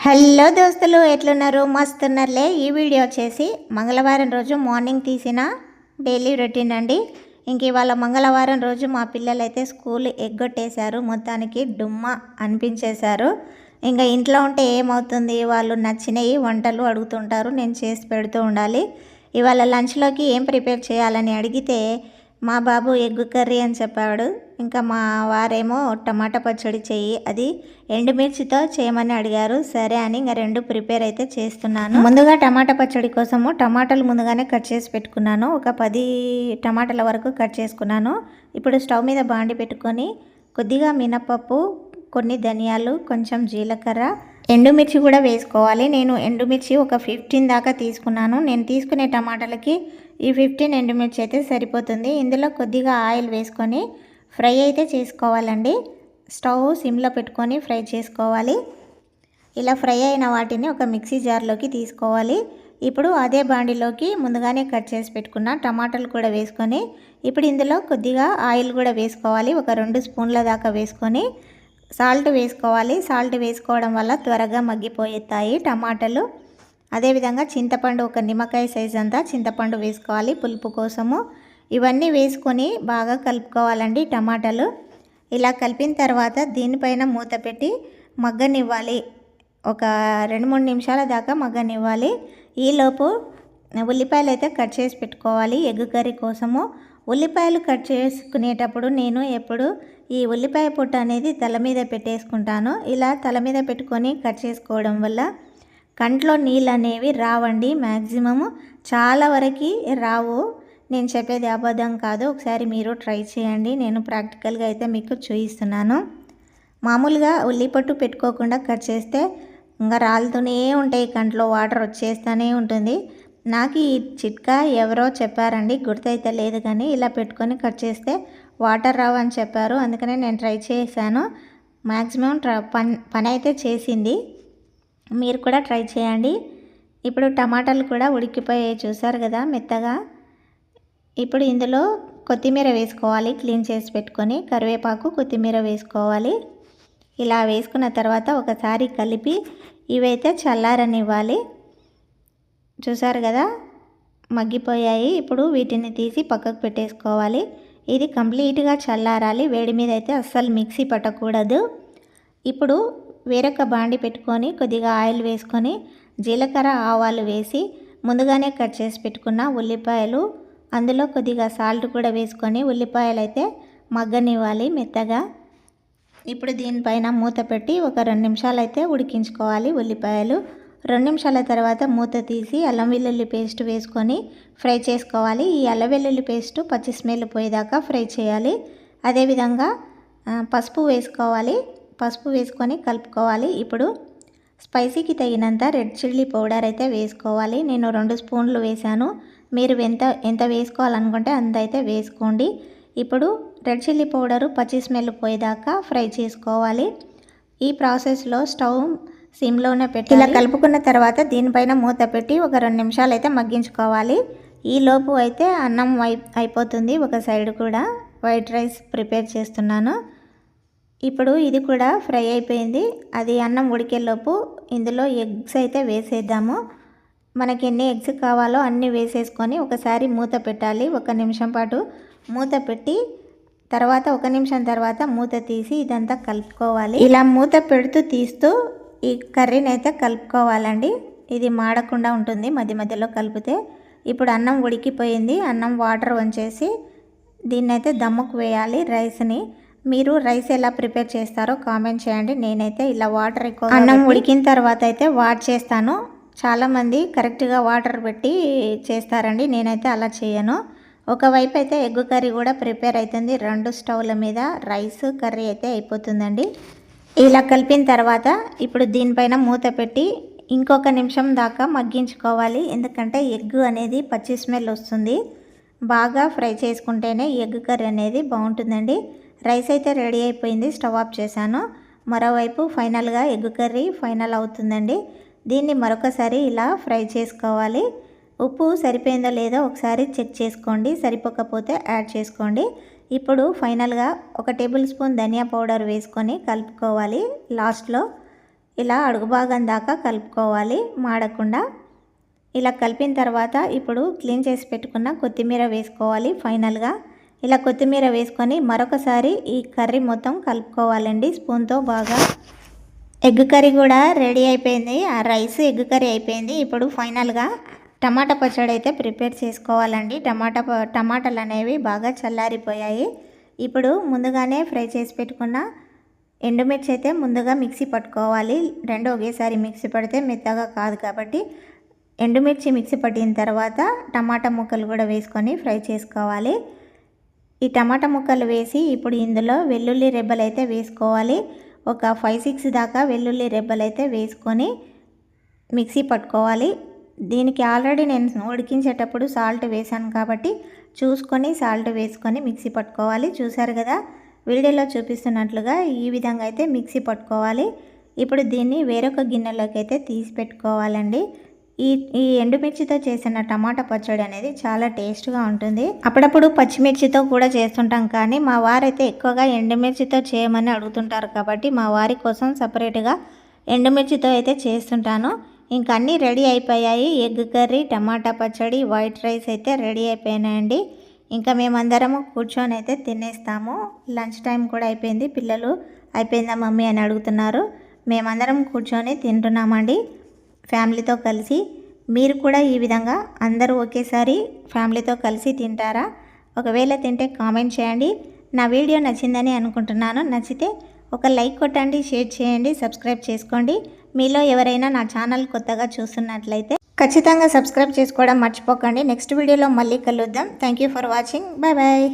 Hello దోస్తులు, ఎట్లున్నారు? మస్తున్నారులే. ఈ వీడియో వచ్చేసి మంగళవారం రోజు మార్నింగ్ తీసిన డైలీ రొటీన్ అండి. ఇంక ఇవాళ మంగళవారం రోజు మా పిల్లలు అయితే స్కూల్ ఎగ్గొట్టేశారు. మొత్తానికి డుమ్మ అనిపించేశారు. ఇంకా ఇంట్లో ఉంటే ఏమవుతుంది, వాళ్ళు నచ్చినవి వంటలు అడుగుతుంటారు, నేను చేసి పెడుతూ ఉండాలి. ఇవాళ లంచ్లోకి ఏం ప్రిపేర్ చేయాలని అడిగితే మా బాబు ఎగ్ కర్రీ అని చెప్పాడు. ఇంకా మా వారేమో టమాటా పచ్చడి చెయ్యి, అది ఎండుమిర్చితో చేయమని అడిగారు. సరే అని ఇంకా రెండు ప్రిపేర్ అయితే చేస్తున్నాను. ముందుగా టమాటా పచ్చడి కోసము టమాటాలు ముందుగానే కట్ చేసి పెట్టుకున్నాను. ఒక 10 టమాటాల వరకు కట్ చేసుకున్నాను. ఇప్పుడు స్టవ్ మీద బాండి పెట్టుకొని కొద్దిగా మినపప్పు, కొన్ని ధనియాలు, కొంచెం జీలకర్ర, ఎండుమిర్చి కూడా వేసుకోవాలి. నేను ఎండుమిర్చి ఒక 15 దాకా తీసుకున్నాను. నేను తీసుకునే టమాటాలకి ఈ 15 ఎండుమిర్చి అయితే సరిపోతుంది. ఇందులో కొద్దిగా ఆయిల్ వేసుకొని ఫ్రై అయితే చేసుకోవాలండి. స్టవ్ సిమ్లో పెట్టుకొని ఫ్రై చేసుకోవాలి. ఇలా ఫ్రై అయిన వాటిని ఒక మిక్సీ జార్లోకి తీసుకోవాలి. ఇప్పుడు అదే బాండిలోకి ముందుగానే కట్ చేసి పెట్టుకున్న టమాటాలు కూడా వేసుకొని ఇప్పుడు ఇందులో కొద్దిగా ఆయిల్ కూడా వేసుకోవాలి. ఒక 2 స్పూన్ల దాకా వేసుకొని సాల్ట్ వేసుకోవాలి. సాల్ట్ వేసుకోవడం వల్ల త్వరగా మగ్గిపోతాయి టమాటాలు. అదేవిధంగా చింతపండు, ఒక నిమ్మకాయ సైజ్ అంతా చింతపండు వేసుకోవాలి పులుపు కోసము. ఇవన్నీ వేసుకొని బాగా కలుపుకోవాలండి టమాటాలు. ఇలా కలిపిన తర్వాత దీనిపైన మూత పెట్టి మగ్గనివ్వాలి. ఒక 2-3 నిమిషాల దాకా మగ్గనివ్వాలి. ఈలోపు ఉల్లిపాయలు అయితే కట్ చేసి పెట్టుకోవాలి ఎగ్ కర్రీ కోసము. ఉల్లిపాయలు కట్ చేసుకునేటప్పుడు నేను ఎప్పుడు ఈ ఉల్లిపాయ పొట్టు అనేది తల మీద పెట్టేసుకుంటాను. ఇలా తల మీద పెట్టుకొని కట్ చేసుకోవడం వల్ల కంట్లో నీళ్ళు అనేవి రావండి. మ్యాక్సిమము చాలా వరకు రావు. నేను చెప్పేది అబద్ధం కాదు. ఒకసారి మీరు ట్రై చేయండి. నేను ప్రాక్టికల్గా అయితే మీకు చూపిస్తున్నాను. మామూలుగా ఉల్లిపట్టు పెట్టుకోకుండా కట్ చేస్తే ఇంకా రాలుతూనే ఉంటాయి, కంట్లో వాటర్ వచ్చేస్తూనే ఉంటుంది. నాకు ఈ చిట్కా ఎవరో చెప్పారండి, గుర్తయితే లేదు, కానీ ఇలా పెట్టుకొని కట్ చేస్తే వాటర్ రావు అని చెప్పారు. అందుకనే నేను ట్రై చేశాను. మ్యాక్సిమం పని అయితే చేసింది. మీరు కూడా ట్రై చేయండి. ఇప్పుడు టమాటాలు కూడా ఉడికిపోయాయి, చూసారు కదా మెత్తగా. ఇప్పుడు ఇందులో కొత్తిమీర వేసుకోవాలి. క్లీన్ చేసి పెట్టుకొని కరివేపాకు, కొత్తిమీర వేసుకోవాలి. ఇలా వేసుకున్న తర్వాత ఒకసారి కలిపి ఇవైతే చల్లారనివ్వాలి. చూసారు కదా మగ్గిపోయాయి. ఇప్పుడు వీటిని తీసి పక్కకు పెట్టేసుకోవాలి. ఇది కంప్లీట్గా చల్లారాలి. వేడి మీద అయితే అస్సలు మిక్సీ పట్టకూడదు. ఇప్పుడు వేరొక బాండి పెట్టుకొని కొద్దిగా ఆయిల్ వేసుకొని జీలకర్ర, ఆవాలు వేసి ముందుగానే కట్ చేసి పెట్టుకున్న ఉల్లిపాయలు, అందులో కొద్దిగా సాల్ట్ కూడా వేసుకొని ఉల్లిపాయలు అయితే మగ్గనివ్వాలి మెత్తగా. ఇప్పుడు దీనిపైన మూత పెట్టి ఒక 2 నిమిషాలు అయితే ఉడికించుకోవాలి ఉల్లిపాయలు. 2 నిమిషాల తర్వాత మూత తీసి అల్లం వెల్లుల్లి పేస్ట్ వేసుకొని ఫ్రై చేసుకోవాలి. ఈ అల్లం వెల్లుల్లి పేస్ట్ పచ్చి స్మెల్ పోయేదాకా ఫ్రై చేయాలి. అదేవిధంగా పసుపు వేసుకోవాలి. పసుపు వేసుకొని కలుపుకోవాలి. ఇప్పుడు స్పైసీకి తగినంత రెడ్ చిల్లీ పౌడర్ అయితే వేసుకోవాలి. నేను 2 స్పూన్లు వేశాను. మీరు ఎంత వేసుకోవాలనుకుంటే అంత అయితే వేసుకోండి. ఇప్పుడు రెడ్ చిల్లీ పౌడరు పచ్చి స్మెల్ పోయేదాకా ఫ్రై చేసుకోవాలి. ఈ ప్రాసెస్లో స్టవ్ సిమ్లోనే పెట్టి ఇలా కలుపుకున్న తర్వాత దీనిపైన మూత పెట్టి ఒక 2 నిమిషాలు అయితే మగ్గించుకోవాలి. ఈ లోపు అయితే అన్నం అయిపోతుంది. ఒక సైడ్ కూడా వైట్ రైస్ ప్రిపేర్ చేస్తున్నాను. ఇప్పుడు ఇది కూడా ఫ్రై అయిపోయింది. అది అన్నం ఉడికేలోపు ఇందులో ఎగ్స్ అయితే వేసేద్దాము. మనకి ఎన్ని ఎగ్స్ కావాలో అన్నీ వేసేసుకొని ఒకసారి మూత పెట్టాలి. 1 నిమిషం పాటు మూత పెట్టి తర్వాత 1 నిమిషం తర్వాత మూత తీసి ఇదంతా కలుపుకోవాలి. ఇలా మూత పెడుతూ తీస్తూ ఈ కర్రీని అయితే కలుపుకోవాలండి. ఇది మాడకుండా ఉంటుంది మధ్య మధ్యలో కలిపితే. ఇప్పుడు అన్నం ఉడికిపోయింది. అన్నం వాటర్ వంచేసి దీన్ని అయితే దమ్ముకు వేయాలి రైస్ని. మీరు రైస్ ఎలా ప్రిపేర్ చేస్తారో కామెంట్ చేయండి. నేనైతే ఇలా వాటర్ ఎక్కువ అన్నం ఉడికిన తర్వాత అయితే వాట్ చేస్తాను. చాలామంది కరెక్ట్గా వాటర్ పెట్టి చేస్తారండి. నేనైతే అలా చేయను. ఒకవైపు అయితే ఎగ్ కర్రీ కూడా ప్రిపేర్ అవుతుంది. 2 స్టవ్ల మీద రైస్ కర్రీ అయితే అయిపోతుందండి. ఇలా కలిపిన తర్వాత ఇప్పుడు దీనిపైన మూత పెట్టి ఇంకొక నిమిషం దాకా మగ్గించుకోవాలి. ఎందుకంటే ఎగ్ అనేది పచ్చి స్మెల్ వస్తుంది. బాగా ఫ్రై చేసుకుంటేనే ఎగ్ కర్రీ అనేది బాగుంటుందండి. రైస్ అయితే రెడీ అయిపోయింది. స్టవ్ ఆఫ్ చేశాను. మరోవైపు ఫైనల్గా ఎగ్ కర్రీ ఫైనల్ అవుతుందండి. దీన్ని మరొకసారి ఇలా ఫ్రై చేసుకోవాలి. ఉప్పు సరిపోయిందో లేదో ఒకసారి చెక్ చేసుకోండి. సరిపోకపోతే యాడ్ చేసుకోండి. ఇప్పుడు ఫైనల్గా 1 టేబుల్ స్పూన్ ధనియా పౌడర్ వేసుకొని కలుపుకోవాలి లాస్ట్లో. ఇలా అడుగు భాగం దాకా కలుపుకోవాలి మాడకుండా. ఇలా కలిపిన తర్వాత ఇప్పుడు క్లీన్ చేసి పెట్టుకున్న కొత్తిమీర వేసుకోవాలి. ఫైనల్గా ఇలా కొత్తిమీర వేసుకొని మరొకసారి ఈ కర్రీ మొత్తం కలుపుకోవాలండి స్పూన్తో బాగా. ఎగ్ కర్రీ కూడా రెడీ అయిపోయింది. ఆ రైస్ ఎగ్ కర్రీ అయిపోయింది. ఇప్పుడు ఫైనల్గా టమాటా పచ్చడి అయితే ప్రిపేర్ చేసుకోవాలండి. టమాటాలు అనేవి బాగా చల్లారిపోయాయి. ఇప్పుడు ముందుగానే ఫ్రై చేసి పెట్టుకున్న ఎండుమిర్చి అయితే ముందుగా మిక్సీ పట్టుకోవాలి. రెండు ఒకేసారి మిక్సీ పడితే మెత్తగా కాదు కాబట్టి ఎండుమిర్చి మిక్సీ పట్టిన తర్వాత టమాటా ముక్కలు కూడా వేసుకొని ఫ్రై చేసుకోవాలి. ఈ టమాటా ముక్కలు వేసి ఇప్పుడు ఇందులో వెల్లుల్లి రెబ్బలు అయితే వేసుకోవాలి. ఒక 5-6 దాకా వెల్లుల్లి రెబ్బలు అయితే వేసుకొని మిక్సీ పట్టుకోవాలి. దీనికి ఆల్రెడీ నేను ఉడికించేటప్పుడు సాల్ట్ వేసాను కాబట్టి చూసుకొని సాల్ట్ వేసుకొని మిక్సీ పట్టుకోవాలి. చూసారు కదా, వీడియోలో చూపిస్తున్నట్లుగా ఈ విధంగా అయితే మిక్సీ పట్టుకోవాలి. ఇప్పుడు దీన్ని వేరొక గిన్నెలోకి అయితే తీసి పెట్టుకోవాలండి. ఈ ఎండుమిర్చితో చేసిన టమాటా పచ్చడి అనేది చాలా టేస్ట్గా ఉంటుంది. అప్పుడప్పుడు పచ్చిమిర్చితో కూడా చేస్తుంటాం, కానీ మా వారైతే ఎక్కువగా ఎండుమిర్చితో చేయమని అడుగుతుంటారు కాబట్టి మా వారి కోసం సపరేట్గా ఎండుమిర్చితో అయితే చేస్తుంటాను. ఇంకా అన్నీ రెడీ అయిపోయాయి. ఎగ్ కర్రీ, టమాటా పచ్చడి, వైట్ రైస్ అయితే రెడీ అయిపోయినాయండి. ఇంకా మేమందరము కూర్చొని అయితే తినేస్తాము. లంచ్ టైం కూడా అయిపోయింది. పిల్లలు అయిపోయిందా మమ్మీ అని అడుగుతున్నారు. మేమందరం కూర్చొని తింటున్నామండి ఫ్యామిలీతో కలిసి. మీరు కూడా ఈ విధంగా అందరూ ఒకేసారి ఫ్యామిలీతో కలిసి తింటారా? ఒకవేళ తింటే కామెంట్ చేయండి. నా వీడియో నచ్చిందని అనుకుంటున్నాను. నచ్చితే ఒక లైక్ కొట్టండి, షేర్ చేయండి, సబ్స్క్రైబ్ చేసుకోండి. మీలో ఎవరైనా నా ఛానల్ కొత్తగా చూస్తున్నట్లయితే ఖచ్చితంగా సబ్స్క్రైబ్ చేసుకోవడం మర్చిపోకండి. నెక్స్ట్ వీడియోలో మళ్ళీ కలుద్దాం. Thank you for watching. Bye bye.